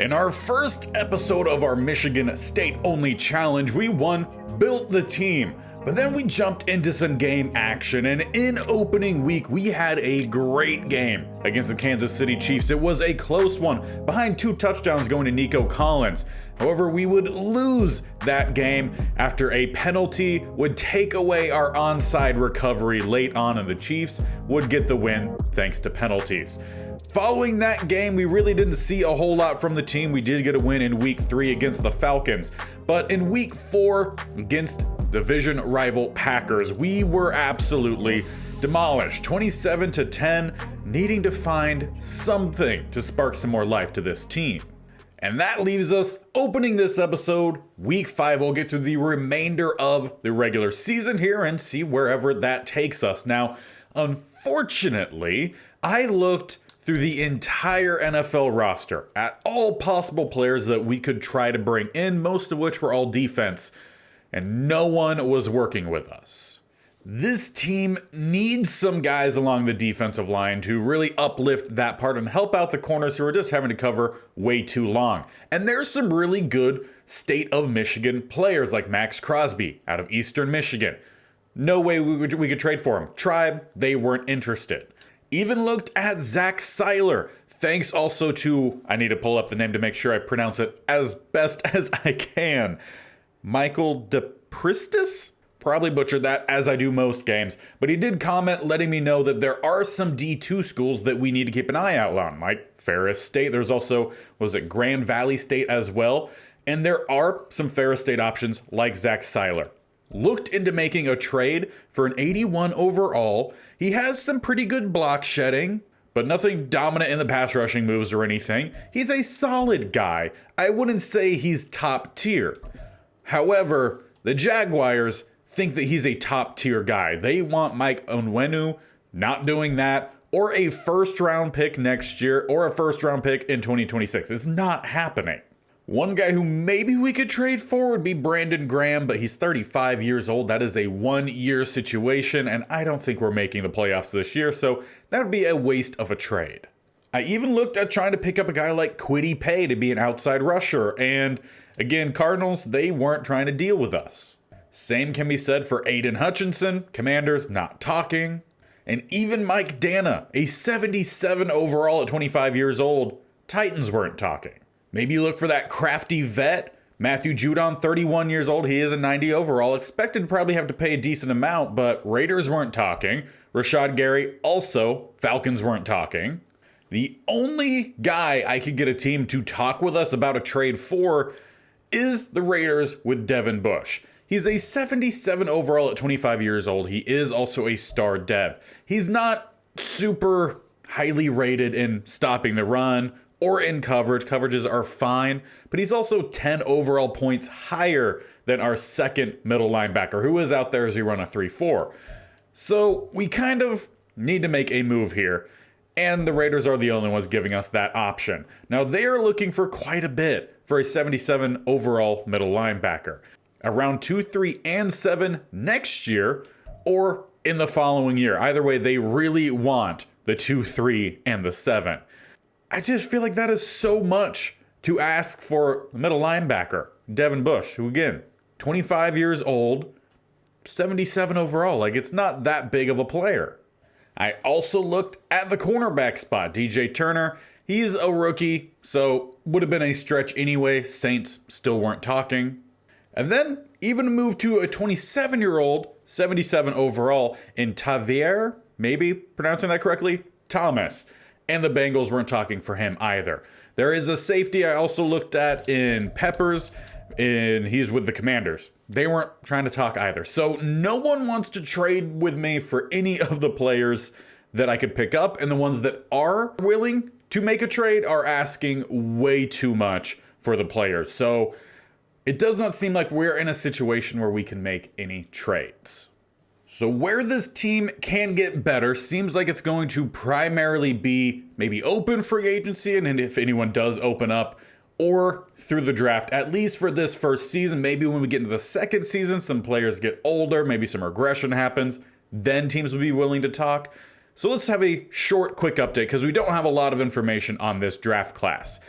In our first episode of our Michigan State-only challenge, we built the team. But then we jumped into some game action, and in opening week, we had a great game against the Kansas City Chiefs. It was a close one, behind 2 touchdowns going to Nico Collins. However, we would lose that game after a penalty would take away our onside recovery late on, and the Chiefs would get the win thanks to penalties. Following that game, we really didn't see a whole lot from the team. We did get a win in week 3 against the Falcons, but in week 4 against division rival Packers, we were absolutely demolished, 27-10, needing to find something to spark some more life to this team. And that leaves us opening this episode, week 5. We'll get through the remainder of the regular season here and see wherever that takes us. Now, unfortunately, I looked through the entire NFL roster at all possible players that we could try to bring in, most of which were all defense, and no one was working with us. This team needs some guys along the defensive line to really uplift that part and help out the corners who are just having to cover way too long. And there's some really good state of Michigan players like Max Crosby out of Eastern Michigan. No way we could trade for him. Tribe, they weren't interested. Even looked at Zach Seiler. Thanks also to, I need to pull up the name to make sure I pronounce it as best as I can, Michael DePristis? Probably butchered that, as I do most games, but he did comment letting me know that there are some D2 schools that we need to keep an eye out on, like Ferris State. There's also, Grand Valley State as well, and there are some Ferris State options like Zach Seiler. Looked into making a trade for an 81 overall. He has some pretty good block shedding, but nothing dominant in the pass rushing moves or anything. He's a solid guy. I wouldn't say he's top tier. However, the Jaguars think that he's a top tier guy. They want Mike Onwenu, not doing that, or a first round pick next year, or a first round pick in 2026. It's not happening. One guy who maybe we could trade for would be Brandon Graham, but he's 35 years old. That is a 1-year situation, and I don't think we're making the playoffs this year, so that would be a waste of a trade. I even looked at trying to pick up a guy like Kwity Paye to be an outside rusher, and again, Cardinals, they weren't trying to deal with us. Same can be said for Aiden Hutchinson, Commanders not talking, and even Mike Dana, a 77 overall at 25 years old, Titans weren't talking. Maybe look for that crafty vet, Matthew Judon, 31 years old, he is a 90 overall, expected to probably have to pay a decent amount, but Raiders weren't talking. Rashad Gary also, Falcons weren't talking. The only guy I could get a team to talk with us about a trade for is the Raiders with Devin Bush. He's a 77 overall at 25 years old. He is also a star dev. He's not super highly rated in stopping the run or in coverage. Coverages are fine, but he's also 10 overall points higher than our second middle linebacker, who is out there as we run a 3-4. So we kind of need to make a move here, and the Raiders are the only ones giving us that option. Now, they are looking for quite a bit for a 77 overall middle linebacker. Around 2, 3, and 7 next year, or in the following year. Either way, they really want the 2, 3, and the 7. I just feel like that is so much to ask for a middle linebacker, Devin Bush, who again, 25 years old, 77 overall. Like, it's not that big of a player. I also looked at the cornerback spot. DJ Turner, he's a rookie, so would have been a stretch anyway. Saints still weren't talking. And then even move to a 27-year-old, 77 overall in Tavier, maybe pronouncing that correctly, Thomas. And the Bengals weren't talking for him either. There is a safety I also looked at in Peppers, and he's with the Commanders. They weren't trying to talk either. So no one wants to trade with me for any of the players that I could pick up, and the ones that are willing to make a trade are asking way too much for the players. So it does not seem like we're in a situation where we can make any trades. So where this team can get better seems like it's going to primarily be maybe open free agency, and if anyone does open up, or through the draft, at least for this first season. Maybe when we get into the second season, some players get older, maybe some regression happens, then teams will be willing to talk. So let's have a short, quick update because we don't have a lot of information on this draft class.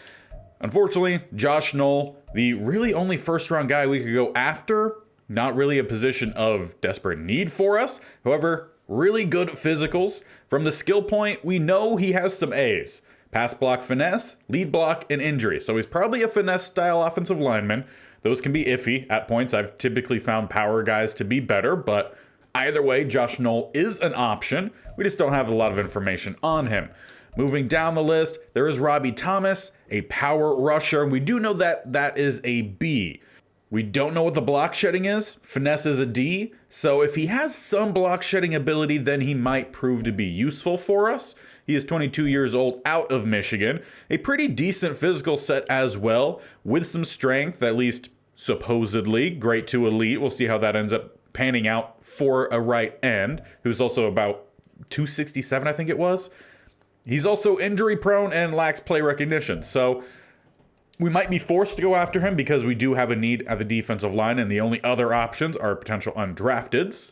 Unfortunately, Josh Knoll, the really only first-round guy we could go after, not really a position of desperate need for us. However, really good physicals. From the skill point, we know he has some A's. Pass block finesse, lead block, and injury. So he's probably a finesse-style offensive lineman. Those can be iffy at points. I've typically found power guys to be better, but either way, Josh Knoll is an option. We just don't have a lot of information on him. Moving down the list, there is Robbie Thomas, a power rusher, and we do know that that is a B. We don't know what the block shedding is. Finesse is a D. So if he has some block shedding ability, then he might prove to be useful for us. He is 22 years old, out of Michigan. A pretty decent physical set as well, with some strength, at least supposedly. Great to elite. We'll see how that ends up panning out for a right end, who's also about 267, I think it was. He's also injury prone and lacks play recognition. So we might be forced to go after him because we do have a need at the defensive line, and the only other options are potential undrafteds.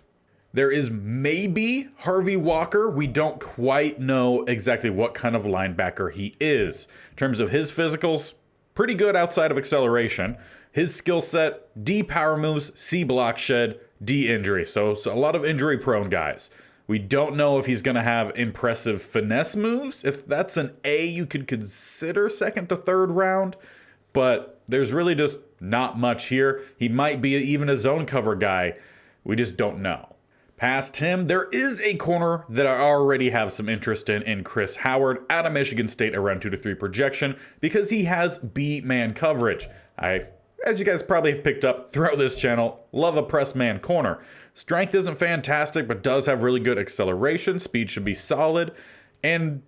There is maybe Harvey Walker. We don't quite know exactly what kind of linebacker he is. In terms of his physicals, pretty good outside of acceleration. His skill set, D power moves, C block shed, D injury. So a lot of injury prone guys. We don't know if he's going to have impressive finesse moves. If that's an A, you could consider second to third round, but there's really just not much here. He might be even a zone cover guy. We just don't know. Past him, there is a corner that I already have some interest in Chris Howard out of Michigan State, around 2 to 3 projection, because he has B-man coverage. As you guys probably have picked up throughout this channel, love a press man corner. Strength isn't fantastic, but does have really good acceleration. Speed should be solid, and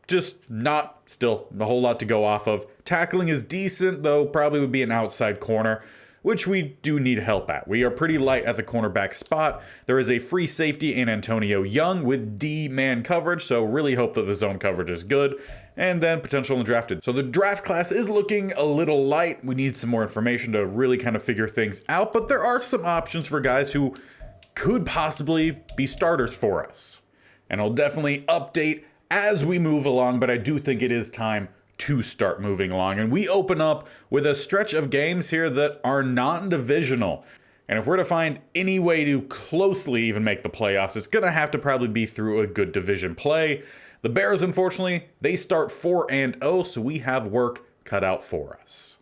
just not still a whole lot to go off of. Tackling is decent, though probably would be an outside corner, which we do need help at. We are pretty light at the cornerback spot. There is a free safety in Antonio Young with D-man coverage, so really hope that the zone coverage is good. And then potential undrafted. So the draft class is looking a little light. We need some more information to really kind of figure things out, but there are some options for guys who could possibly be starters for us. And I'll definitely update as we move along, but I do think it is time to start moving along. And we open up with a stretch of games here that are non-divisional. And if we're to find any way to closely even make the playoffs, it's going to have to probably be through a good division play. The Bears, unfortunately, they start 4-0, so we have work cut out for us.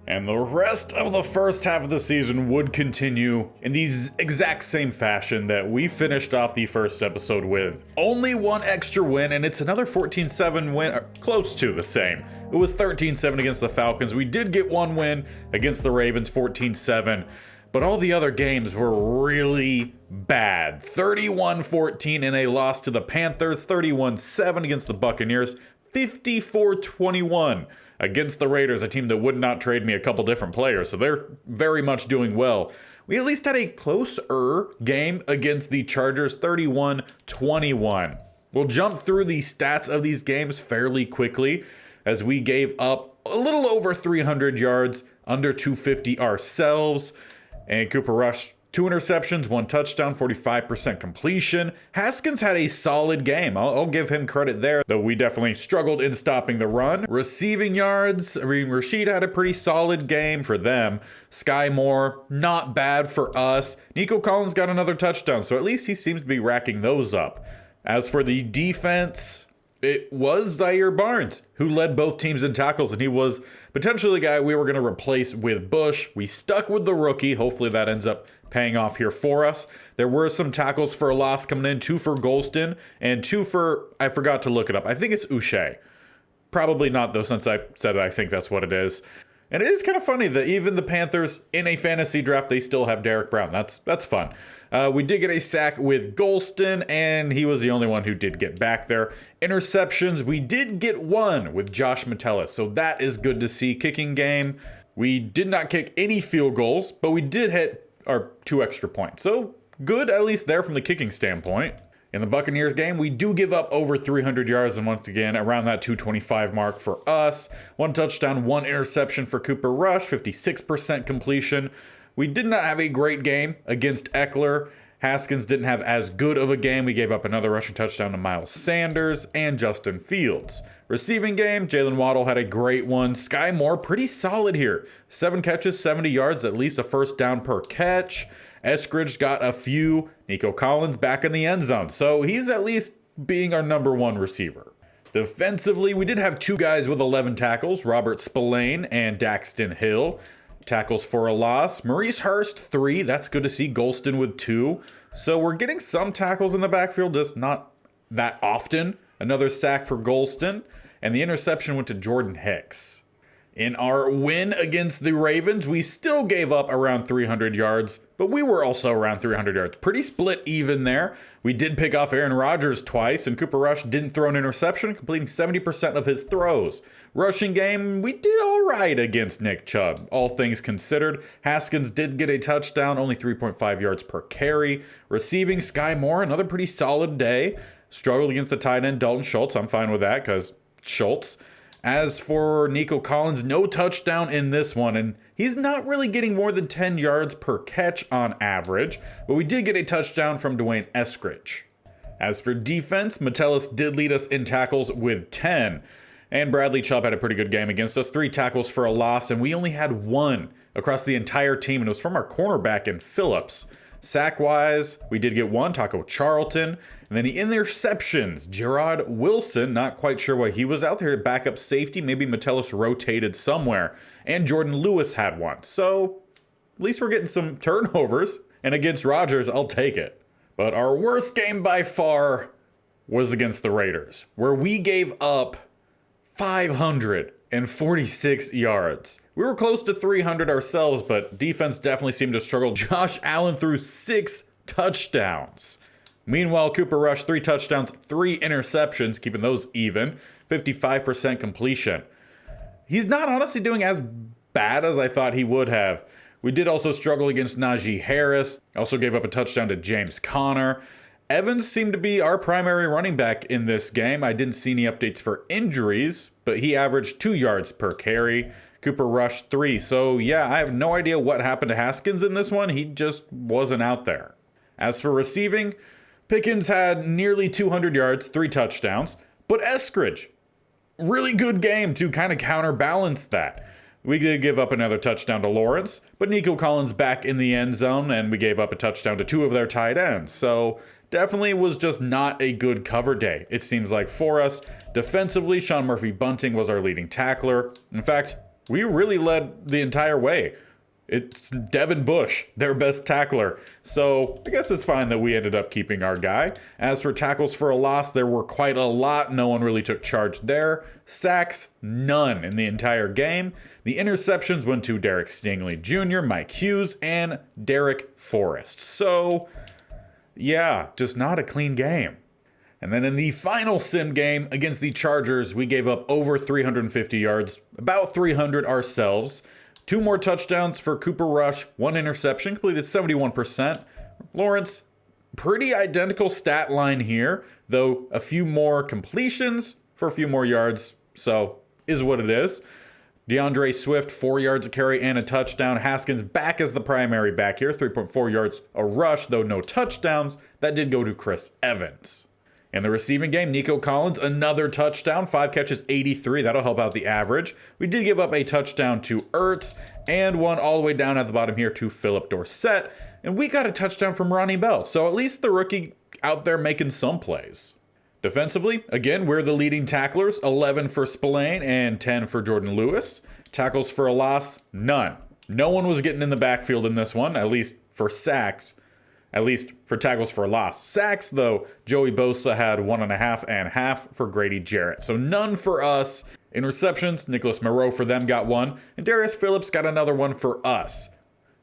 And the rest of the first half of the season would continue in the exact same fashion that we finished off the first episode with. Only one extra win, and it's another 14-7 win, or close to the same. It was 13-7 against the Falcons. We did get one win against the Ravens, 14-7. But all the other games were really bad. 31-14 in a loss to the Panthers, 31-7 against the Buccaneers, 54-21 against the Raiders, a team that would not trade me a couple different players, so they're very much doing well. We at least had a closer game against the Chargers, 31-21. We'll jump through the stats of these games fairly quickly, as we gave up a little over 300 yards, under 250 ourselves. And Cooper Rush, 2 interceptions, 1 touchdown, 45% completion. Haskins had a solid game. I'll give him credit there, though we definitely struggled in stopping the run. Receiving yards, Rashid had a pretty solid game for them. Sky Moore, not bad for us. Nico Collins got another touchdown, so at least he seems to be racking those up. As for the defense, it was Zaire Barnes who led both teams in tackles, and he was potentially the guy we were going to replace with Bush. We stuck with the rookie. Hopefully that ends up paying off here for us. There were some tackles for a loss coming in, 2 for Golston and 2 for, I forgot to look it up. I think it's Uche. Probably not, though, since I said I think that's what it is. And it is kind of funny that even the Panthers in a fantasy draft, they still have Derek Brown. That's fun. We did get a sack with Golston, and he was the only one who did get back there. Interceptions, we did get 1 with Josh Metellus, so that is good to see. Kicking game, we did not kick any field goals, but we did hit our 2 extra points. So good, at least there from the kicking standpoint. In the Buccaneers game, we do give up over 300 yards, and once again, around that 225 mark for us. 1 touchdown, 1 interception for Cooper Rush, 56% completion. We did not have a great game against Eckler. Haskins didn't have as good of a game. We gave up another rushing touchdown to Miles Sanders and Justin Fields. Receiving game, Jalen Waddle had a great one. Sky Moore, pretty solid here. 7 catches, 70 yards, at least a first down per catch. Eskridge got a few. Nico Collins back in the end zone. So he's at least being our number 1 receiver. Defensively, we did have 2 guys with 11 tackles, Robert Spillane and Daxton Hill. Tackles for a loss. Maurice Hurst, 3. That's good to see. Golston with 2. So we're getting some tackles in the backfield, just not that often. Another sack for Golston. And the interception went to Jordan Hicks. In our win against the Ravens, we still gave up around 300 yards, but we were also around 300 yards. Pretty split even there. We did pick off Aaron Rodgers twice, and Cooper Rush didn't throw an interception, completing 70% of his throws. Rushing game, we did all right against Nick Chubb, all things considered. Haskins did get a touchdown, only 3.5 yards per carry. Receiving, Sky Moore, another pretty solid day. Struggled against the tight end Dalton Schultz. I'm fine with that because Schultz. As for Nico Collins, no touchdown in this one, and he's not really getting more than 10 yards per catch on average, but we did get a touchdown from Dwayne Eskridge. As for defense, Metellus did lead us in tackles with 10, and Bradley Chubb had a pretty good game against us, 3 tackles for a loss, and we only had 1 across the entire team, and it was from our cornerback in Phillips. Sack-wise, we did get 1, Taco Charlton. And then the interceptions, Gerard Wilson, not quite sure why he was out there, backup safety. Maybe Metellus rotated somewhere. And Jordan Lewis had 1. So at least we're getting some turnovers. And against Rodgers, I'll take it. But our worst game by far was against the Raiders, where we gave up 546 yards. We were close to 300 ourselves, but defense definitely seemed to struggle. Josh Allen threw 6 touchdowns. Meanwhile, Cooper Rush, 3 touchdowns, 3 interceptions, keeping those even, 55% completion. He's not honestly doing as bad as I thought he would have. We did also struggle against Najee Harris, also gave up a touchdown to James Conner. Evans seemed to be our primary running back in this game. I didn't see any updates for injuries, but he averaged 2 yards per carry. Cooper Rush, 3. So yeah, I have no idea what happened to Haskins in this one. He just wasn't out there. As for receiving, Pickens had nearly 200 yards, 3 touchdowns, but Eskridge, really good game to kind of counterbalance that. We did give up another touchdown to Lawrence, but Nico Collins back in the end zone, and we gave up a touchdown to 2 of their tight ends. So definitely was just not a good cover day, it seems like, for us. Defensively, Sean Murphy-Bunting was our leading tackler. In fact, we really led the entire way. It's Devin Bush, their best tackler. So I guess it's fine that we ended up keeping our guy. As for tackles for a loss, there were quite a lot. No one really took charge there. Sacks, none in the entire game. The interceptions went to Derek Stingley Jr., Mike Hughes, and Derek Forrest. So yeah, just not a clean game. And then in the final sim game against the Chargers, we gave up over 350 yards, about 300 ourselves. 2 more touchdowns for Cooper Rush, 1 interception, completed 71%. Lawrence, pretty identical stat line here, though a few more completions for a few more yards, so is what it is. DeAndre Swift, 4 yards a carry and a touchdown. Haskins back as the primary back here, 3.4 yards a rush, though no touchdowns. That did go to Chris Evans. In the receiving game, Nico Collins, another touchdown, 5 catches, 83. That'll help out the average. We did give up a touchdown to Ertz and 1 all the way down at the bottom here to Philip Dorsett. And we got a touchdown from Ronnie Bell. So at least the rookie out there making some plays. Defensively, again, we're the leading tacklers, 11 for Spillane and 10 for Jordan Lewis. Tackles for a loss, none. No one was getting in the backfield in this one, at least for sacks. At least for tackles for a loss. Sacks, though, Joey Bosa had 1.5 and half for Grady Jarrett. So none for us. Interceptions, Nicholas Moreau for them got 1. And Darius Phillips got another 1 for us.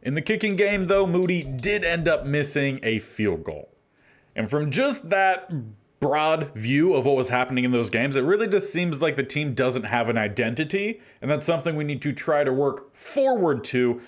In the kicking game, though, Moody did end up missing a field goal. And from just that broad view of what was happening in those games, it really just seems like the team doesn't have an identity. And that's something we need to try to work forward to.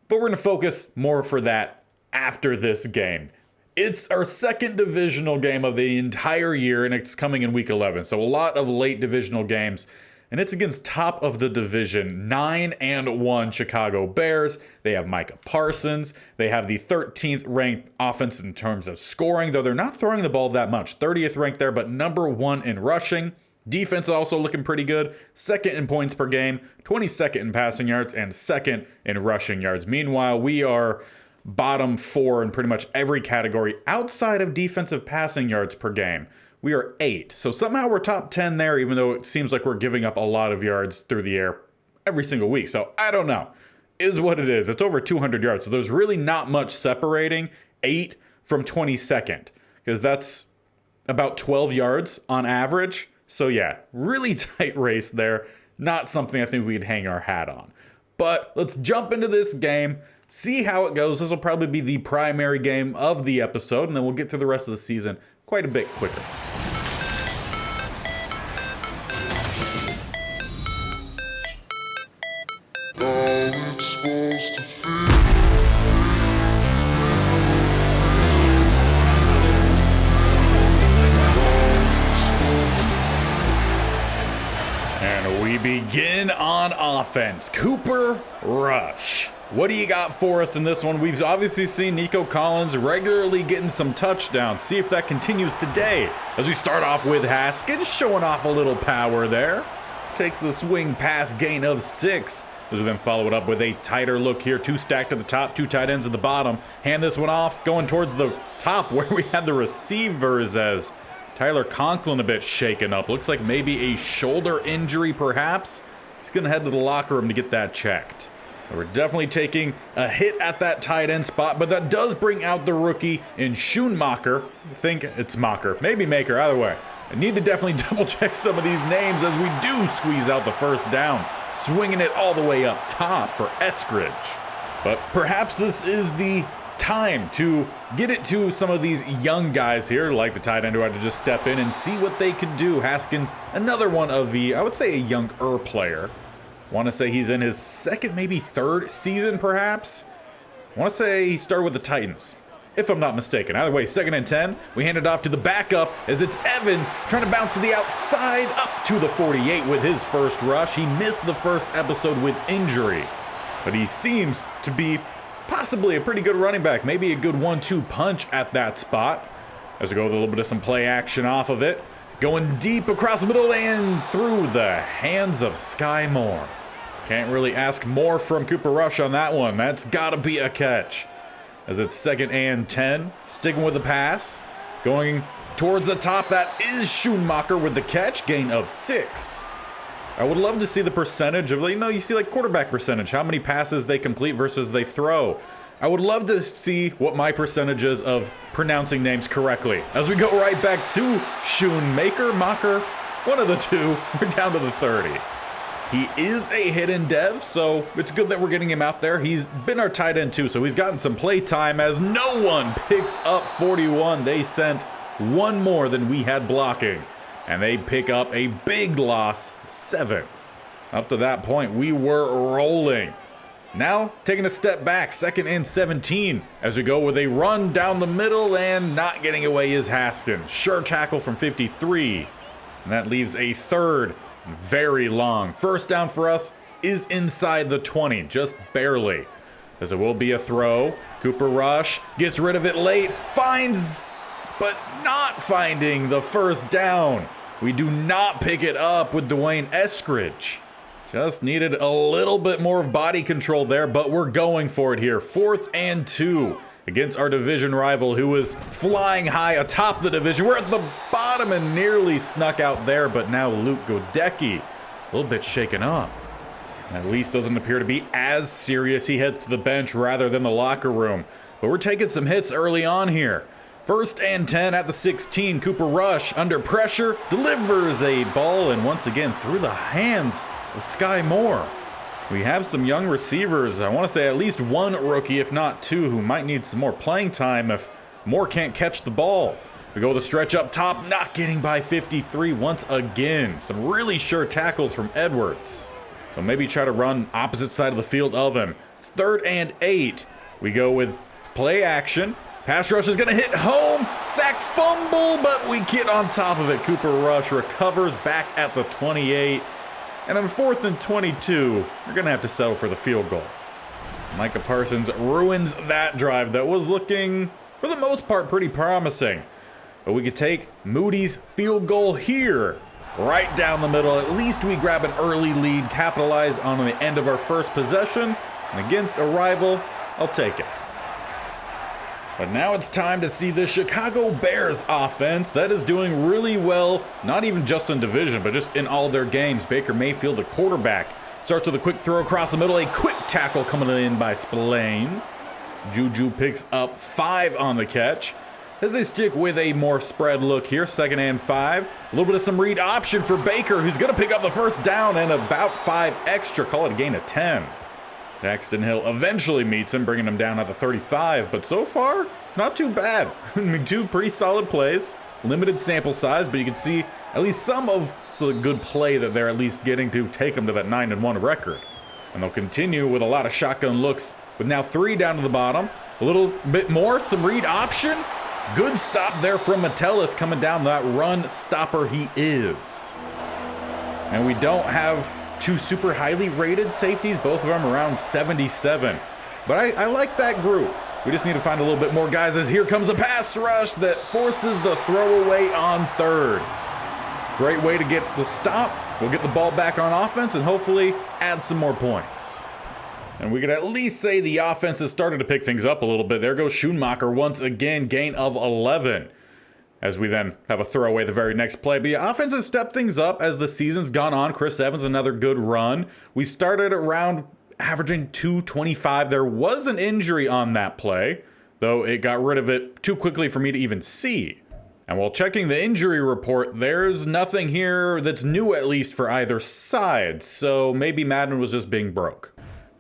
But we're going to focus more for that after this game. It's our second divisional game of the entire year, and it's coming in week 11. So a lot of late divisional games, and it's against top of the division, 9-1 Chicago Bears. They have Micah Parsons. They have the 13th ranked offense in terms of scoring, though they're not throwing the ball that much. 30th ranked there, but number 1 in rushing. Defense also looking pretty good. Second in points per game, 22nd in passing yards, and second in rushing yards. Meanwhile, we are bottom 4 in pretty much every category outside of defensive passing yards per game. We are 8. So somehow we're top 10 there, even though it seems like we're giving up a lot of yards through the air every single week. So I don't know. Is what it is. It's over 200 yards. So there's really not much separating 8 from 22nd, because that's about 12 yards on average. So yeah, really tight race there. Not something I think we could hang our hat on. But let's jump into this game, see how it goes. This will probably be the primary game of the episode, and then we'll get through the rest of the season quite a bit quicker. And we begin on offense. Cooper Rush. What do you got for us in this one? We've obviously seen Nico Collins regularly getting some touchdowns. See if that continues today. As we start off with Haskins showing off a little power there. Takes the swing pass gain of 6. As we then follow it up with a tighter look here. 2 stacked at the top, 2 tight ends at the bottom. Hand this one off, going towards the top where we had the receivers, as Tyler Conklin a bit shaken up. Looks like maybe a shoulder injury perhaps. He's going to head to the locker room to get that checked. So we're definitely taking a hit at that tight end spot, but that does bring out the rookie in Schoonmaker. I think it's Macher, maybe Maker, either way. I need to definitely double check some of these names as we do squeeze out the first down. Swinging it all the way up top for Eskridge. But perhaps this is the time to get it to some of these young guys here, like the tight end who had to just step in and see what they could do. Haskins, another one of the, I would say, a younger player. Want to say he's in his second, maybe third season, perhaps. Want to say he started with the Titans, if I'm not mistaken. Either way, 2nd and 10. We hand it off to the backup as it's Evans trying to bounce to the outside up to the 48 with his first rush. He missed the first episode with injury, but he seems to be possibly a pretty good running back. Maybe a good 1-2 punch at that spot. As we go with a little bit of some play action off of it. Going deep across the middle and through the hands of Sky Moore. Can't really ask more from Cooper Rush on that one. That's got to be a catch. As it's 2nd and 10, sticking with the pass. Going towards the top, that is Schoonmaker with the catch, gain of 6. I would love to see the percentage of, you see like quarterback percentage, how many passes they complete versus they throw. I would love to see what my percentage is of pronouncing names correctly. As we go right back to Schoonmaker, Macher, one of the two. We're down to the 30. He is a hidden dev, so it's good that we're getting him out there. He's been our tight end too, so he's gotten some play time as no one picks up 41. They sent one more than we had blocking, and they pick up a big loss, 7. Up to that point, we were rolling. Now, taking a step back, 2nd and 17, as we go with a run down the middle, and not getting away is Haskins. Sure tackle from 53, and that leaves a 3rd. Very long. First down for us is inside the 20, just barely. As it will be a throw. Cooper Rush gets rid of it late, finds, but not finding the first down. We do not pick it up with Dwayne Eskridge. Just needed a little bit more of body control there, but we're going for it here. 4th and 2 against our division rival who is flying high atop the division. We're at the bottom and nearly snuck out there, but now Luke Godecki a little bit shaken up. At least doesn't appear to be as serious. He heads to the bench rather than the locker room. But we're taking some hits early on here. 1st and 10 at the 16. Cooper Rush under pressure delivers a ball, and once again through the hands of Sky Moore. We have some young receivers. I want to say at least one rookie, if not 2, who might need some more playing time if Moore can't catch the ball. We go with a stretch up top, not getting by 53 once again. Some really sure tackles from Edwards. So maybe try to run opposite side of the field of him. It's 3rd and 8. We go with play action. Pass rush is going to hit home. Sack fumble, but we get on top of it. Cooper Rush recovers back at the 28. And on 4th and 22, we're going to have to settle for the field goal. Micah Parsons ruins that drive that was looking, for the most part, pretty promising. But we could take Moody's field goal here. right down the middle. At least we grab an early lead, capitalize on the end of our first possession, and against a rival, I'll take it. But now it's time to see the Chicago Bears offense that is doing really well, not even just in division, but just in all their games. Baker Mayfield, the quarterback, starts with a quick throw across the middle, a quick tackle coming in by Spillane. Juju picks up 5 on the catch. As they stick with a more spread look here, 2nd and 5. A little bit of some read option for Baker, who's going to pick up the first down and about 5 extra. Call it a gain of 10. Daxton Hill eventually meets him, bringing him down at the 35. But so far, not too bad. I mean, 2 pretty solid plays. Limited sample size, but you can see at least some of the good play that they're at least getting to take them to that 9-1 record. And they'll continue with a lot of shotgun looks with now 3 down to the bottom. A little bit more, some read option. Good stop there from Metellus coming down that run stopper he is. And we don't have 2 super highly rated safeties, both of them around 77. But I like that group. We just need to find a little bit more guys as here comes a pass rush that forces the throwaway on 3rd. Great way to get the stop. We'll get the ball back on offense and hopefully add some more points. And we could at least say the offense has started to pick things up a little bit. There goes Schoonmaker once again, gain of 11. As we then have a throwaway the very next play. But the offense has stepped things up as the season's gone on. Chris Evans, another good run. We started around averaging 225. There was an injury on that play, though it got rid of it too quickly for me to even see. And while checking the injury report, there's nothing here that's new, at least for either side. So maybe Madden was just being broke.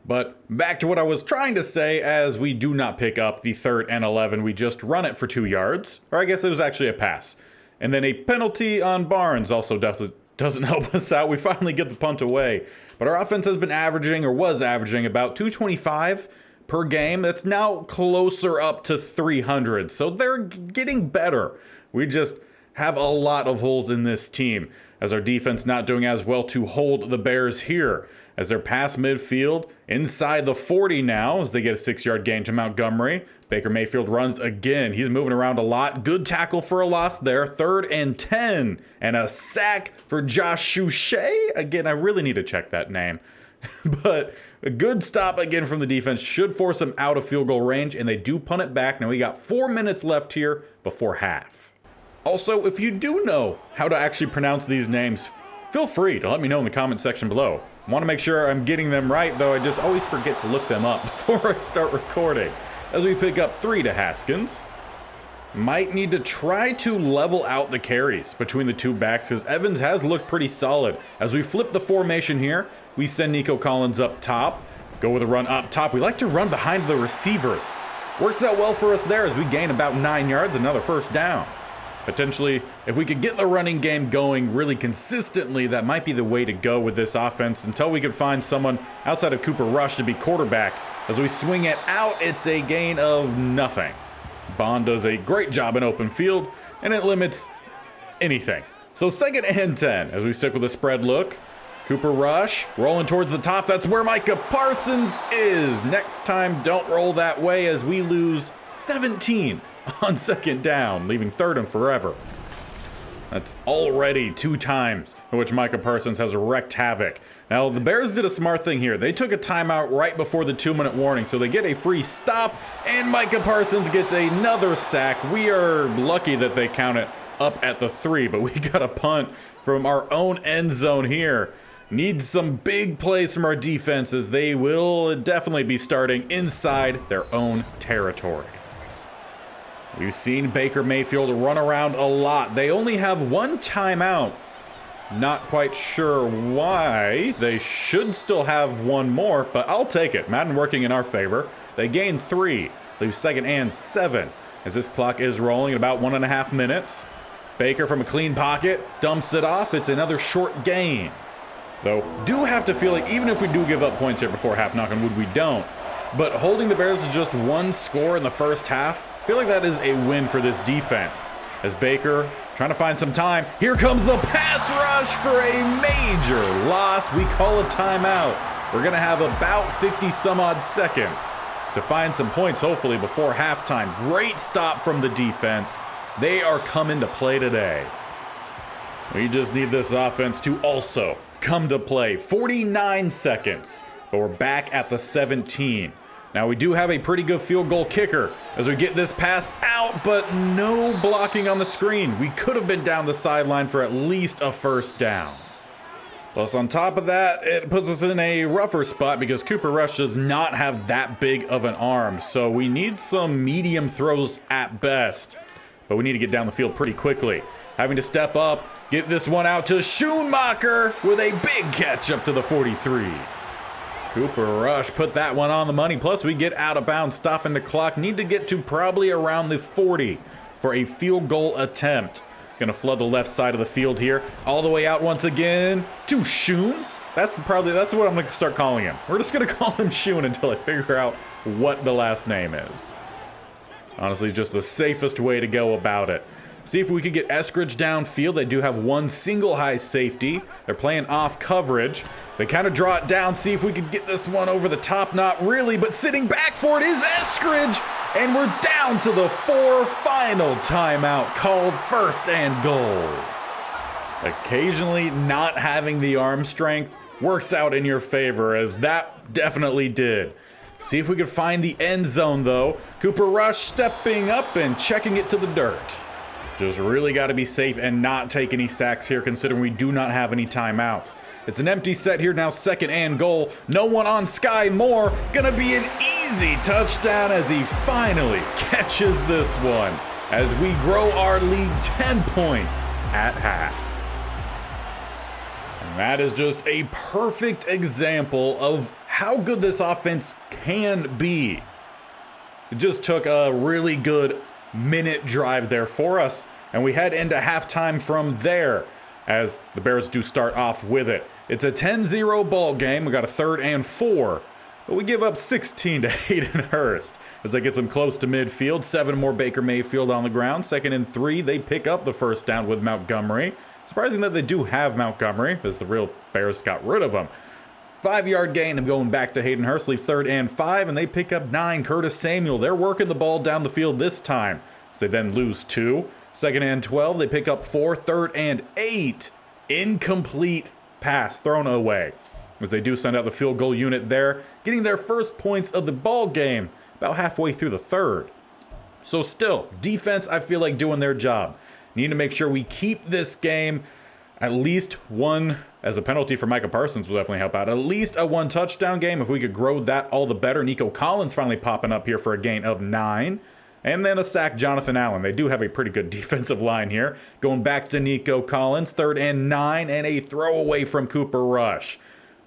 But back to what I was trying to say, as we do not pick up the 3rd and 11, we just run it for 2 yards. Or I guess it was actually a pass. And then a penalty on Barnes also definitely doesn't help us out. We finally get the punt away. But our offense has been averaging, or was averaging, about 225 per game. That's now closer up to 300. So they're getting better. We just have a lot of holes in this team, as our defense not doing as well to hold the Bears here. As they're past midfield, inside the 40 now, as they get a 6-yard gain to Montgomery. Baker Mayfield runs again. He's moving around a lot. Good tackle for a loss there. 3rd and 10. And a sack for Josh Shouchet. Again, I really need to check that name. But a good stop again from the defense should force them out of field goal range, and they do punt it back. Now we got 4 minutes left here before half. Also, if you do know how to actually pronounce these names, feel free to let me know in the comment section below. I want to make sure I'm getting them right, though I just always forget to look them up before I start recording. As we pick up 3 to Haskins. Might need to try to level out the carries between the 2 backs, because Evans has looked pretty solid. As we flip the formation here, we send Nico Collins up top. Go with a run up top. We like to run behind the receivers. Works out well for us there as we gain about 9 yards, another first down. Potentially, if we could get the running game going really consistently, that might be the way to go with this offense until we could find someone outside of Cooper Rush to be quarterback. As we swing it out, it's a gain of nothing. Bond does a great job in open field, and it limits anything. So 2nd and 10, as we stick with a spread look. Cooper Rush rolling towards the top. That's where Micah Parsons is. Next time, don't roll that way, as we lose 17 on 2nd down, leaving 3rd and forever. That's already 2 times in which Micah Parsons has wreaked havoc. Now, the Bears did a smart thing here. They took a timeout right before the 2-minute warning, so they get a free stop, and Micah Parsons gets another sack. We are lucky that they count it up at the 3, but we got a punt from our own end zone here. Needs some big plays from our defenses. They will definitely be starting inside their own territory. We've seen Baker Mayfield run around a lot. They only have 1 timeout. Not quite sure why. They should still have 1 more, but I'll take it. Madden working in our favor. They gain 3, leave 2nd and 7. As this clock is rolling at about 1.5 minutes. Baker from a clean pocket dumps it off. It's another short gain. Though, do have to feel like even if we do give up points here before half, knock on wood, we don't. But holding the Bears to just 1 score in the first half, I feel like that is a win for this defense. As Baker trying to find some time. Here comes the pass rush for a major loss. We call a timeout. We're going to have about 50 some odd seconds to find some points, hopefully, before halftime. Great stop from the defense. They are coming to play today. We just need this offense to also come to play. 49 seconds, but we're back at the 17. Now we do have a pretty good field goal kicker as we get this pass out, but no blocking on the screen. We could have been down the sideline for at least a first down. Plus on top of that, it puts us in a rougher spot because Cooper Rush does not have that big of an arm. So we need some medium throws at best, but we need to get down the field pretty quickly. Having to step up, get this one out to Schoonmaker with a big catch up to the 43. Cooper Rush put that one on the money. Plus we get out of bounds, stopping the clock. Need to get to probably around the 40 for a field goal attempt. Gonna flood the left side of the field here. All the way out once again to Schoon. That's what I'm gonna start calling him. We're just gonna call him Schoon until I figure out what the last name is. Honestly, just the safest way to go about it. See if we could get Eskridge downfield. They do have one single high safety. They're playing off coverage. They kind of draw it down. See if we could get this one over the top. Not really, but sitting back for it is Eskridge. And we're down to the 4. Final timeout called, first and goal. Occasionally not having the arm strength works out in your favor, as that definitely did. See if we could find the end zone though. Cooper Rush stepping up and checking it to the dirt. Just really got to be safe and not take any sacks here, considering we do not have any timeouts. It's an empty set here now, second and goal. No one on Sky Moore. Gonna be an easy touchdown as he finally catches this one, as we grow our lead 10 points at half. And that is just a perfect example of how good this offense can be. It just took a really good minute drive there for us, and we head into halftime from there as the Bears do start off with it. It's a 10-0 ball game. We got a 3rd and 4, but we give up 16 to Hayden Hurst as that gets them close to midfield. 7 more Baker Mayfield on the ground. 2nd and 3, they pick up the first down with Montgomery. Surprising that they do have Montgomery, as the real Bears got rid of him. 5-yard gain of going back to Hayden Hurst, leaves 3rd and 5, and they pick up 9. Curtis Samuel, they're working the ball down the field this time, so they then lose 2. 2nd and 12, they pick up 4. 3rd and 8, incomplete pass thrown away, as they do send out the field goal unit there, getting their first points of the ball game about halfway through the 3rd. So still, defense, I feel like doing their job. Need to make sure we keep this game at least one, as a penalty for Micah Parsons will definitely help out. At least a 1 touchdown game. If we could grow that, all the better. Nico Collins finally popping up here for a gain of 9. And then a sack, Jonathan Allen. They do have a pretty good defensive line here. Going back to Nico Collins, 3rd and 9, and a throwaway from Cooper Rush.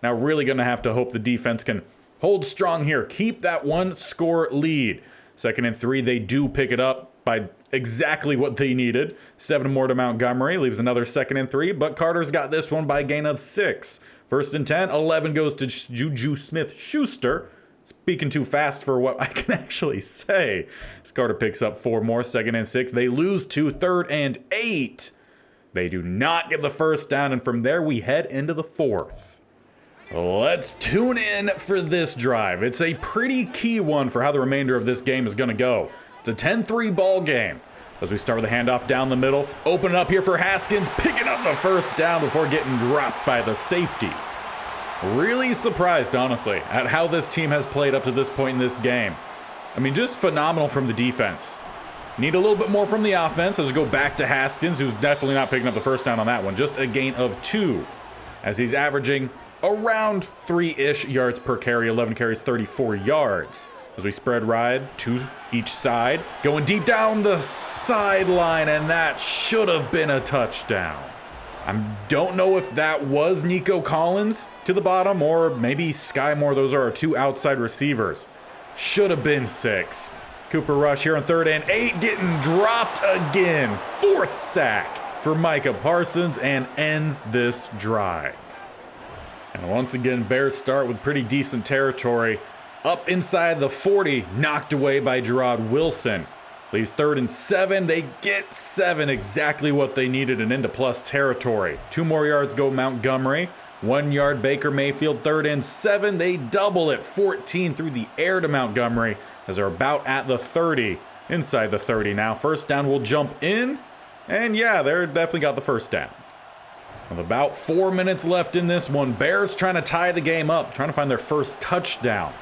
Now really going to have to hope the defense can hold strong here. Keep that 1-score lead. 2nd and 3, they do pick it up by exactly what they needed. 7 more to Montgomery, leaves another 2nd and 3, but Carter's got this one by a gain of 6. 1st and 10, 11 goes to Juju Smith-Schuster. Speaking too fast for what I can actually say. As Carter picks up 4 more, 2nd and 6. They lose 2, 3rd and 8. They do not get the first down, and from there we head into the 4th. So let's tune in for this drive. It's a pretty key one for how the remainder of this game is going to go. It's a 10-3 ball game. As we start with a handoff down the middle, open it up here for Haskins, picking up the first down before getting dropped by the safety. Really surprised, honestly, at how this team has played up to this point in this game. I mean, just phenomenal from the defense. Need a little bit more from the offense as we go back to Haskins, who's definitely not picking up the first down on that one. Just a gain of 2, as he's averaging around 3-ish yards per carry, 11 carries, 34 yards. As we spread ride to each side, going deep down the sideline, and that should have been a touchdown. I don't know if that was Nico Collins to the bottom or maybe Sky Moore. Those are our 2 outside receivers. Should have been 6. Cooper Rush here on 3rd and 8, getting dropped again. 4th sack for Micah Parsons, and ends this drive. And once again, Bears start with pretty decent territory. Up inside the 40, knocked away by Gerard Wilson. Leaves 3rd and 7. They get 7, exactly what they needed, and into plus territory. 2 more yards go Montgomery. 1 yard Baker Mayfield. 3rd and 7. They double it. 14 through the air to Montgomery as they're about at the 30. Inside the 30 now. First down will jump in. And yeah, they're definitely got the first down. With about 4 minutes left in this one, Bears trying to tie the game up, trying to find their first touchdown.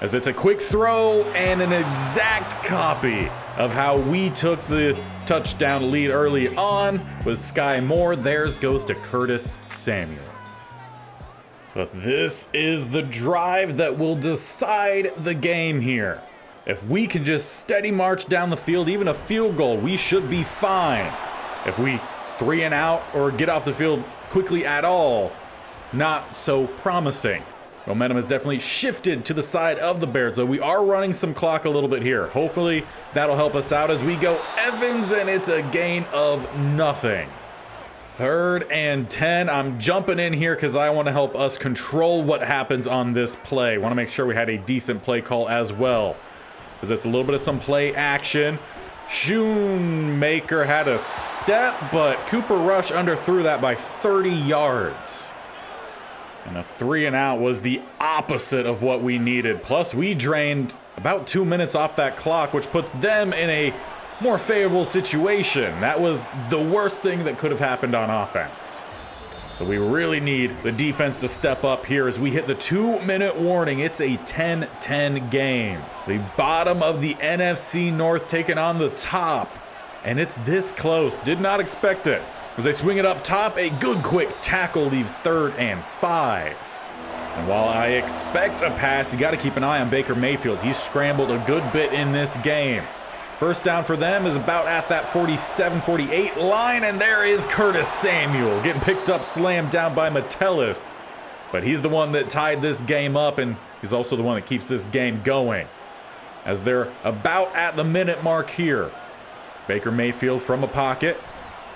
As it's a quick throw and an exact copy of how we took the touchdown lead early on with Sky Moore. Theirs goes to Curtis Samuel. But this is the drive that will decide the game here. If we can just steady march down the field, even a field goal, we should be fine. If we 3 and out or get off the field quickly at all, not so promising. Momentum has definitely shifted to the side of the Bears, though we are running some clock a little bit here. Hopefully that'll help us out as we go Evans, and it's a gain of nothing. 3rd and 10. I'm jumping in here because I want to help us control what happens on this play. Want to make sure we had a decent play call as well, because it's a little bit of some play action. Shoemaker had a step, but Cooper Rush underthrew that by 30 yards. And a 3 and out was the opposite of what we needed. Plus, we drained about 2 minutes off that clock, which puts them in a more favorable situation. That was the worst thing that could have happened on offense. So we really need the defense to step up here as we hit the 2-minute warning. It's a 10-10 game. The bottom of the NFC North taking on the top. And it's this close. Did not expect it. As they swing it up top, a good quick tackle leaves 3rd and 5. And while I expect a pass, you got to keep an eye on Baker Mayfield. He's scrambled a good bit in this game. First down for them is about at that 47-48 line, and there is Curtis Samuel getting picked up, slammed down by Metellus. But he's the one that tied this game up, and he's also the one that keeps this game going. As they're about at the minute mark here. Baker Mayfield from a pocket.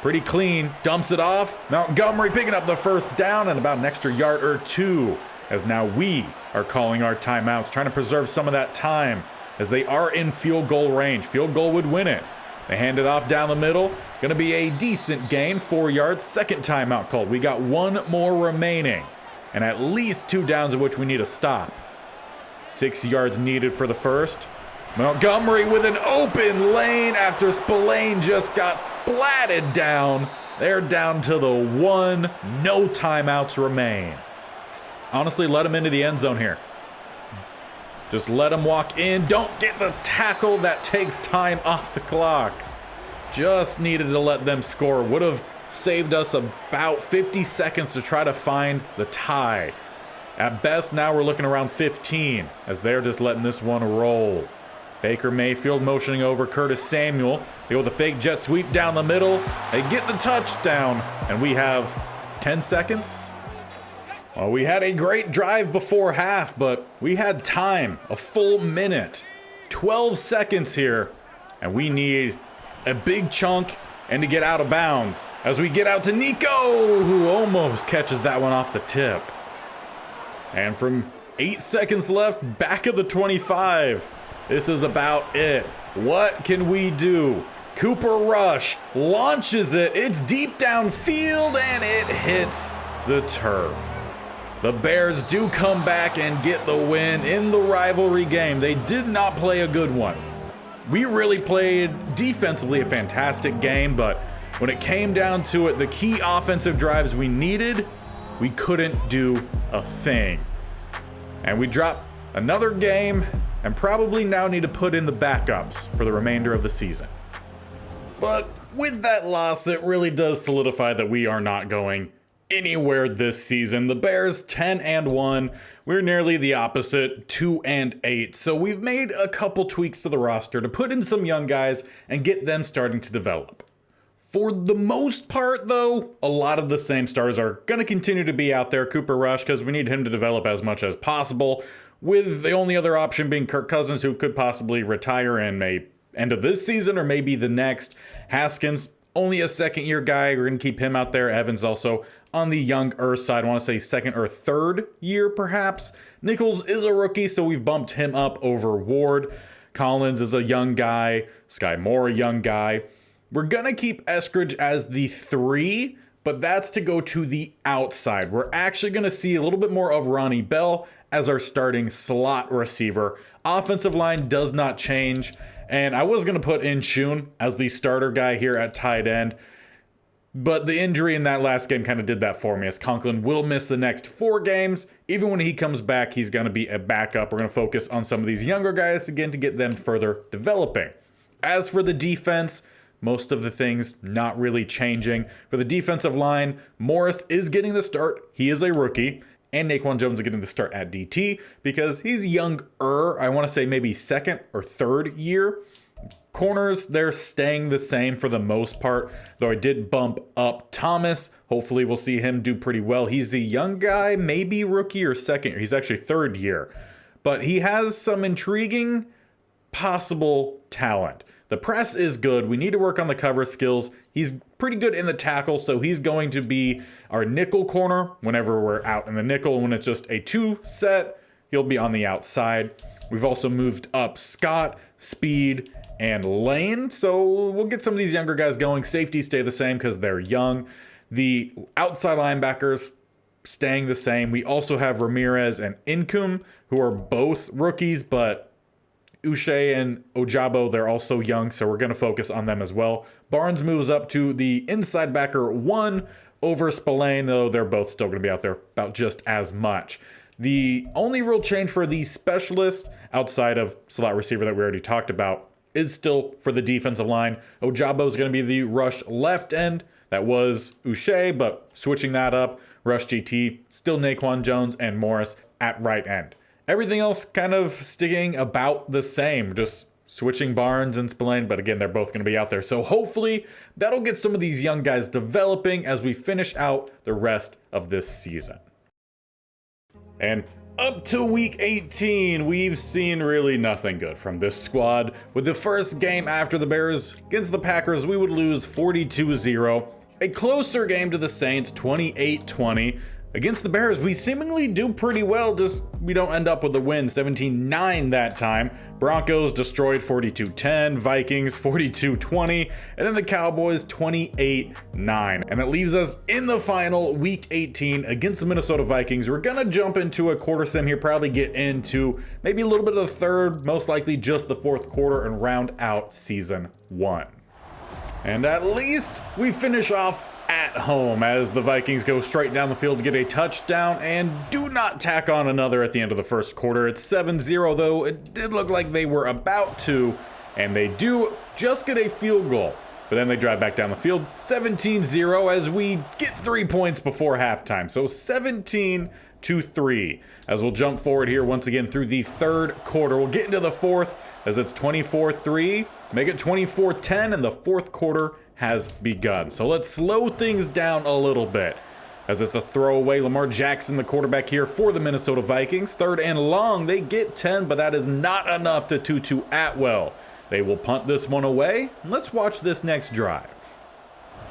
Pretty clean, dumps it off. Montgomery picking up the first down and about an extra yard or 2. As now we are calling our timeouts, trying to preserve some of that time. As they are in field goal range. Field goal would win it. They hand it off down the middle. Going to be a decent gain, 4 yards. Second timeout called. We got 1 more remaining. And at least 2 downs of which we need a stop. 6 yards needed for the first. Montgomery with an open lane after Spillane just got splatted down. They're down to the 1. No timeouts remain. Honestly, let him into the end zone here. Just let him walk in. Don't get the tackle that takes time off the clock. Just needed to let them score. Would have saved us about 50 seconds to try to find the tie. At best, now we're looking around 15 as they're just letting this one roll. Baker Mayfield motioning over Curtis Samuel. They go with a fake jet sweep down the middle. They get the touchdown, and we have 10 seconds. Well, we had a great drive before half, but we had time, a full minute, 12 seconds here, and we need a big chunk and to get out of bounds as we get out to Nico, who almost catches that one off the tip. And from 8 seconds left, back of the 25, this is about it. What can we do? Cooper Rush launches it. It's deep downfield, and it hits the turf. The Bears do come back and get the win in the rivalry game. They did not play a good one. We really played defensively a fantastic game, but when it came down to it, the key offensive drives we needed, we couldn't do a thing. And we dropped another game and probably now need to put in the backups for the remainder of the season. But with that loss, it really does solidify that we are not going anywhere this season. The Bears 10-1. We're nearly the opposite, 2-8. So we've made a couple tweaks to the roster to put in some young guys and get them starting to develop. For the most part, though, a lot of the same stars are going to continue to be out there. Cooper Rush, because we need him to develop as much as possible, with the only other option being Kirk Cousins, who could possibly retire in May end of this season or maybe the next. Haskins, only a second-year guy. We're going to keep him out there. Evans also on the younger side. I want to say second or third year, perhaps. Nichols is a rookie, so we've bumped him up over Ward. Collins is a young guy. Sky Moore, a young guy. We're going to keep Eskridge as the 3, but that's to go to the outside. We're actually going to see a little bit more of Ronnie Bell as our starting slot receiver. Offensive line does not change. And I was going to put in Shun as the starter guy here at tight end. But the injury in that last game kind of did that for me, as Conklin will miss the next 4 games. Even when he comes back, he's going to be a backup. We're going to focus on some of these younger guys again to get them further developing. As for the defense, most of the things not really changing. For the defensive line, Morris is getting the start. He is a rookie. And Naquan Jones is getting the start at DT because he's younger. I want to say maybe 2nd or 3rd year. Corners, they're staying the same for the most part, though I did bump up Thomas. Hopefully we'll see him do pretty well. He's a young guy, maybe rookie or 2nd year. He's actually 3rd year. But he has some intriguing possible talent. The press is good. We need to work on the cover skills. He's pretty good in the tackle, so he's going to be our nickel corner whenever we're out in the nickel. When it's just a 2 set, he'll be on the outside. We've also moved up Scott, Speed, and Lane, so we'll get some of these younger guys going. Safeties stay the same because they're young. The outside linebackers staying the same. We also have Ramirez and Inkum, who are both rookies, but Uche and Ojabo, they're also young, so we're going to focus on them as well. Barnes moves up to the inside backer 1 over Spillane, though they're both still going to be out there about just as much. The only real change for these specialists, outside of slot receiver that we already talked about, is still for the defensive line. Ojabo is going to be the rush left end. That was Uche, but switching that up, rush GT, still Naquan Jones and Morris at right end. Everything else kind of sticking about the same, just switching Barnes and Spillane, but again, they're both going to be out there. So hopefully that'll get some of these young guys developing as we finish out the rest of this season. And up to week 18, we've seen really nothing good from this squad. With the first game after the Bears against the Packers, we would lose 42-0. A closer game to the Saints, 28-20. Against the Bears, we seemingly do pretty well, just we don't end up with a win, 17-9 that time. Broncos destroyed 42-10, Vikings 42-20, and then the Cowboys 28-9. And that leaves us in the final week 18 against the Minnesota Vikings. We're gonna jump into a quarter sim here, probably get into maybe a little bit of the third, most likely just the fourth quarter, and round out season 1. And at least we finish off at home as the Vikings go straight down the field to get a touchdown and do not tack on another at the end of the first quarter. It's 7-0, though it did look like they were about to, and they do just get a field goal. But then they drive back down the field, 17-0, as we get 3 points before halftime. So 17-3. As we'll jump forward here once again through the third quarter. We'll get into the fourth as it's 24-3, make it 24-10, and the fourth quarter has begun. So let's slow things down a little bit as it's a throwaway. Lamar Jackson, the quarterback here for the Minnesota Vikings. 3rd and long, they get 10, but that is not enough to Tutu Atwell. They will punt this one away. Let's watch this next drive.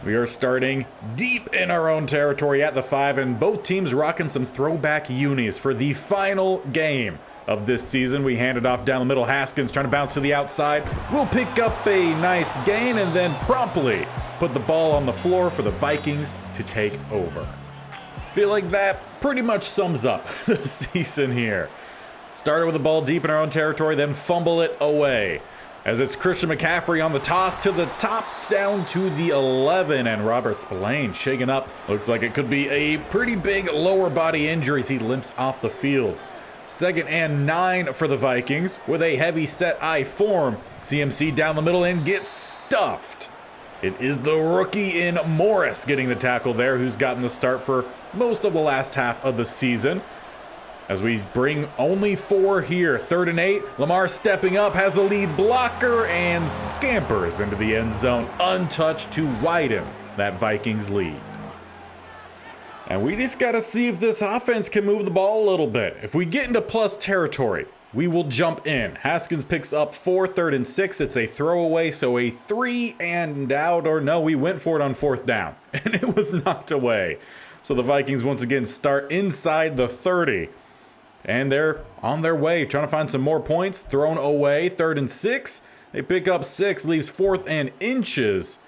We are starting deep in our own territory at the 5, and both teams rocking some throwback unis for the final game of this season. We hand it off down the middle. Haskins trying to bounce to the outside. We'll pick up a nice gain and then promptly put the ball on the floor for the Vikings to take over. Feel like that pretty much sums up the season here. Started with the ball deep in our own territory, then fumble it away. As it's Christian McCaffrey on the toss to the top, down to the 11, and Robert Spillane shaken up. Looks like it could be a pretty big lower body injury as he limps off the field. 2nd and 9 for the Vikings with a heavy set I form. CMC down the middle and gets stuffed. It is the rookie in Morris getting the tackle there, who's gotten the start for most of the last half of the season. As we bring only 4 here, 3rd and 8, Lamar stepping up, has the lead blocker and scampers into the end zone untouched to widen that Vikings lead. And we just got to see if this offense can move the ball a little bit. If we get into plus territory, we will jump in. Haskins picks up 4, 3rd and 6. It's a throwaway, so a 3 and out, or no, we went for it on 4th down, and it was knocked away. So the Vikings once again start inside the 30. And they're on their way, trying to find some more points. Thrown away, 3rd and 6. They pick up 6, leaves 4th and inches.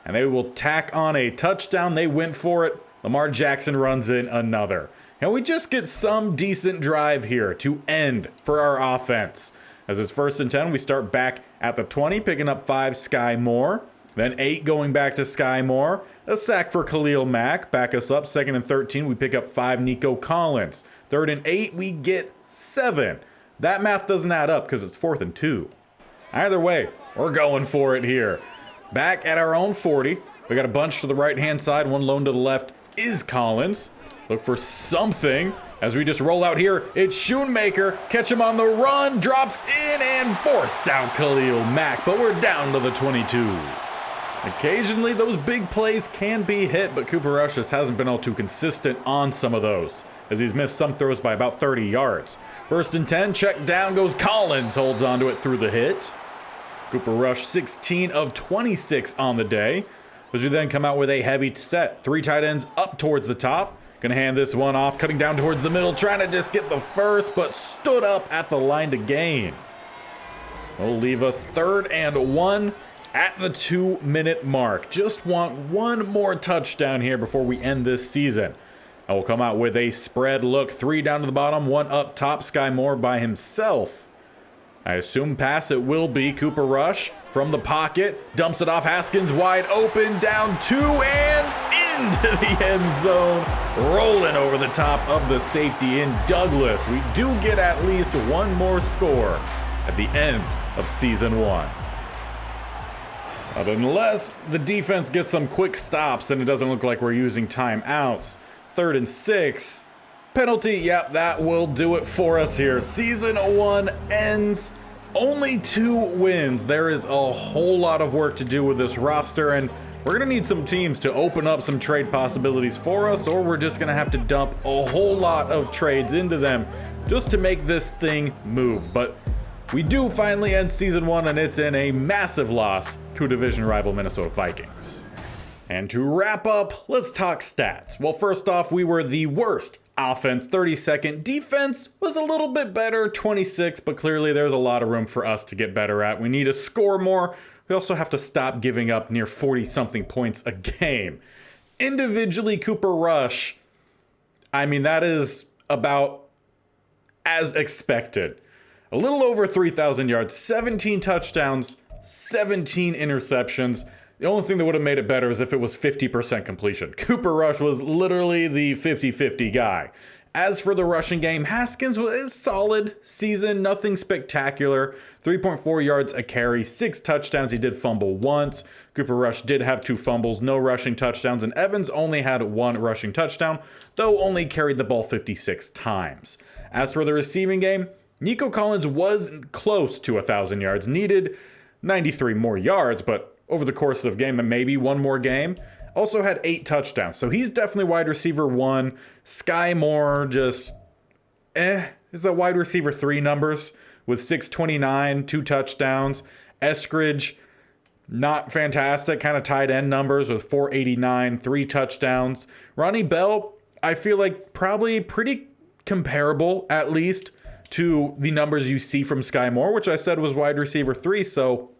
And they will tack on a touchdown. They went for it. Lamar Jackson runs in another. And we just get some decent drive here to end for our offense. As it's 1st and 10, we start back at the 20, picking up 5, Sky Moore. Then 8 going back to Sky Moore. A sack for Khalil Mack. Back us up. 2nd and 13, we pick up 5 Nico Collins. 3rd and 8, we get 7. That math doesn't add up because it's 4th and 2. Either way, we're going for it here. Back at our own 40. We got a bunch to the right-hand side. One lone to the left is Collins. Look for something as we just roll out here. It's Schoonmaker. Catch him on the run. Drops in and forced out Khalil Mack. But we're down to the 22. Occasionally, those big plays can be hit, but Cooper Rush just hasn't been all too consistent on some of those, as he's missed some throws by about 30 yards. 1st and 10, check down goes Collins, holds onto it through the hit. Cooper Rush 16 of 26 on the day, as we then come out with a heavy set. 3 tight ends up towards the top. Gonna hand this one off, cutting down towards the middle, trying to just get the first, but stood up at the line to gain. Will leave us 3rd and 1 at the 2-minute mark. Just want one more touchdown here before we end this season. I will come out with a spread look. 3 down to the bottom, 1 up top. Sky Moore by himself. I assume pass it will be. Cooper Rush from the pocket. Dumps it off. Haskins wide open. Down 2 and into the end zone. Rolling over the top of the safety in Douglas. We do get at least one more score at the end of season 1. But unless the defense gets some quick stops and it doesn't look like we're using timeouts. 3rd and 6. Penalty, yep, that will do it for us here. Season 1 ends. Only 2 wins. There is a whole lot of work to do with this roster, and we're going to need some teams to open up some trade possibilities for us, or we're just going to have to dump a whole lot of trades into them just to make this thing move. But we do finally end season 1, and it's in a massive loss to division rival Minnesota Vikings. And to wrap up, let's talk stats. Well, first off, we were the worst offense, 32nd. Defense was a little bit better, 26, but clearly there's a lot of room for us to get better at. We need to score more. We also have to stop giving up near 40-something points a game. Individually, Cooper Rush, I mean, that is about as expected. A little over 3,000 yards, 17 touchdowns, 17 interceptions. The only thing that would have made it better is if it was 50% completion. Cooper Rush was literally the 50-50 guy. As for the rushing game, Haskins was a solid season, nothing spectacular. 3.4 yards a carry, 6 touchdowns. He did fumble once. Cooper Rush did have 2 fumbles, no rushing touchdowns, and Evans only had 1 rushing touchdown, though only carried the ball 56 times. As for the receiving game, Nico Collins was close to 1,000 yards, needed 93 more yards, but over the course of the game, maybe one more game. Also had 8 touchdowns, so he's definitely wide receiver 1. Sky Moore just, is that wide receiver 3 numbers with 629, 2 touchdowns. Eskridge, not fantastic, kind of tight end numbers with 489, 3 touchdowns. Ronnie Bell, I feel like probably pretty comparable, at least, to the numbers you see from Sky Moore, which I said was wide receiver 3, so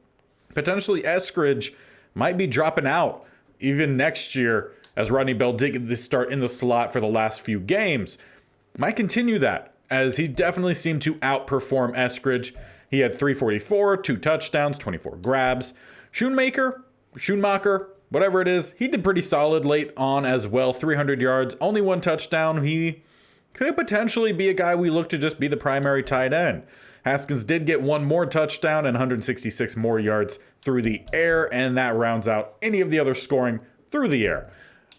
potentially Eskridge might be dropping out even next year, as Rodney Bell did get the start in the slot for the last few games. Might continue that, as he definitely seemed to outperform Eskridge. He had 344, 2 touchdowns, 24 grabs. Schoonmaker, whatever it is, he did pretty solid late on as well. 300 yards, only 1 touchdown. He could potentially be a guy we look to just be the primary tight end. Haskins did get 1 more touchdown and 166 more yards through the air, and that rounds out any of the other scoring through the air.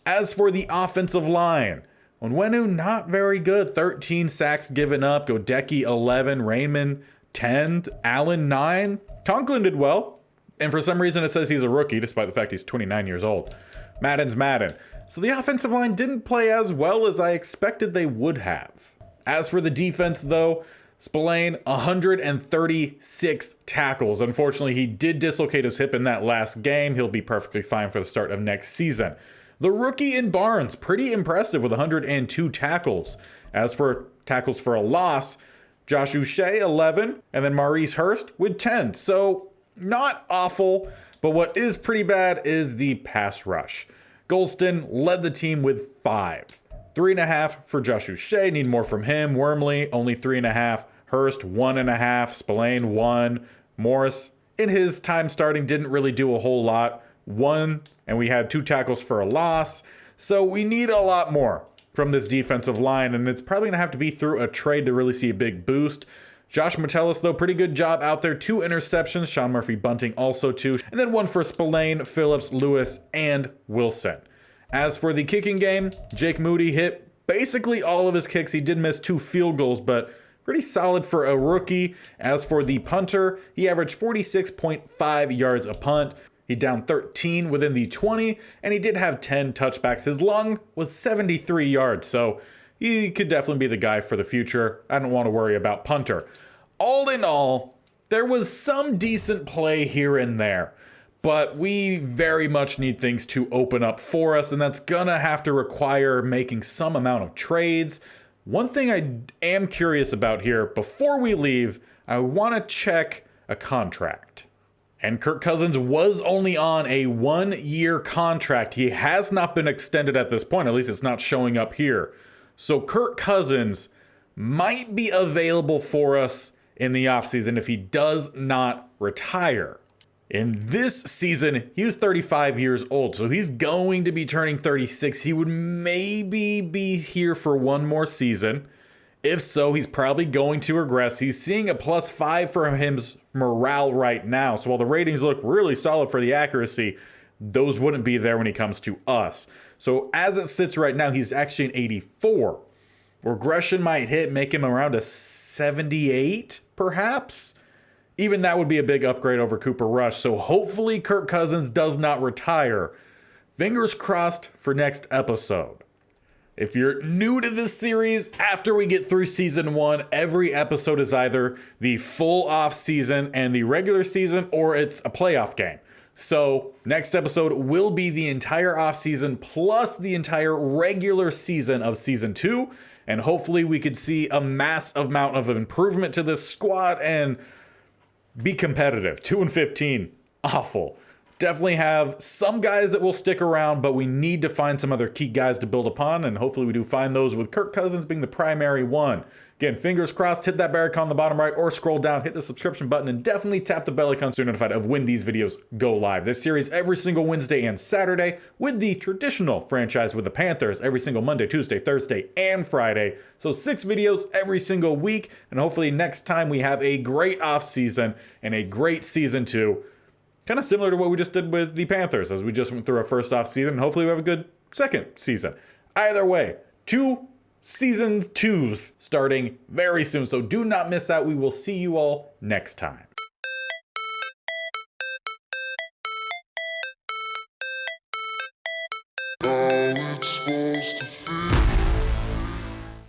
As for the offensive line, Onwenu not very good. 13 sacks given up. Godecki 11, Raymond 10, Allen 9. Conklin did well, and for some reason it says he's a rookie, despite the fact he's 29 years old. Madden's Madden. So the offensive line didn't play as well as I expected they would have. As for the defense, though, Spillane, 136 tackles. Unfortunately, he did dislocate his hip in that last game. He'll be perfectly fine for the start of next season. The rookie in Barnes, pretty impressive with 102 tackles. As for tackles for a loss, Josh Uche, 11, and then Maurice Hurst with 10. So not awful, but what is pretty bad is the pass rush. Golston led the team with 5. 3.5 for Josh Uche, need more from him. Wormley, only 3.5. Hurst, 1.5. Spillane, 1. Morris, in his time starting, didn't really do a whole lot. 1 and we had 2 tackles for a loss. So we need a lot more from this defensive line, and it's probably going to have to be through a trade to really see a big boost. Josh Metellus, though, pretty good job out there. 2 interceptions. Sean Murphy-Bunting also 2. And then 1 for Spillane, Phillips, Lewis, and Wilson. As for the kicking game, Jake Moody hit basically all of his kicks. He did miss 2 field goals, but pretty solid for a rookie. As for the punter, he averaged 46.5 yards a punt. He downed 13 within the 20, and he did have 10 touchbacks. His lung was 73 yards, so he could definitely be the guy for the future. I don't want to worry about punter. All in all, there was some decent play here and there, but we very much need things to open up for us, and that's gonna have to require making some amount of trades. One thing I am curious about here, before we leave, I want to check a contract. And Kirk Cousins was only on a 1-year contract. He has not been extended at this point, at least it's not showing up here. So Kirk Cousins might be available for us in the offseason if he does not retire. In this season, he was 35 years old, so he's going to be turning 36. He would maybe be here for 1 more season. If so, he's probably going to regress. He's seeing a +5 for his morale right now. So while the ratings look really solid for the accuracy, those wouldn't be there when he comes to us. So as it sits right now, he's actually an 84. Regression might make him around a 78, perhaps. Even that would be a big upgrade over Cooper Rush. So hopefully Kirk Cousins does not retire. Fingers crossed for next episode. If you're new to this series, after we get through season 1, every episode is either the full off season and the regular season, or it's a playoff game. So next episode will be the entire off season plus the entire regular season of season 2. And hopefully we could see a massive amount of improvement to this squad and be competitive. 2-15, awful. Definitely have some guys that will stick around, but we need to find some other key guys to build upon, and hopefully we do find those, with Kirk Cousins being the primary one. Again, fingers crossed, hit that bell icon on the bottom right or scroll down, hit the subscription button, and definitely tap the bell icon so you're notified of when these videos go live. This series every single Wednesday and Saturday, with the traditional franchise with the Panthers every single Monday, Tuesday, Thursday, and Friday. So 6 videos every single week, and hopefully next time we have a great offseason and a great season 2. Kind of similar to what we just did with the Panthers, as we just went through our first off season. Hopefully we have a good second season. Either way, 2 seasons 2s starting very soon. So do not miss out. We will see you all next time.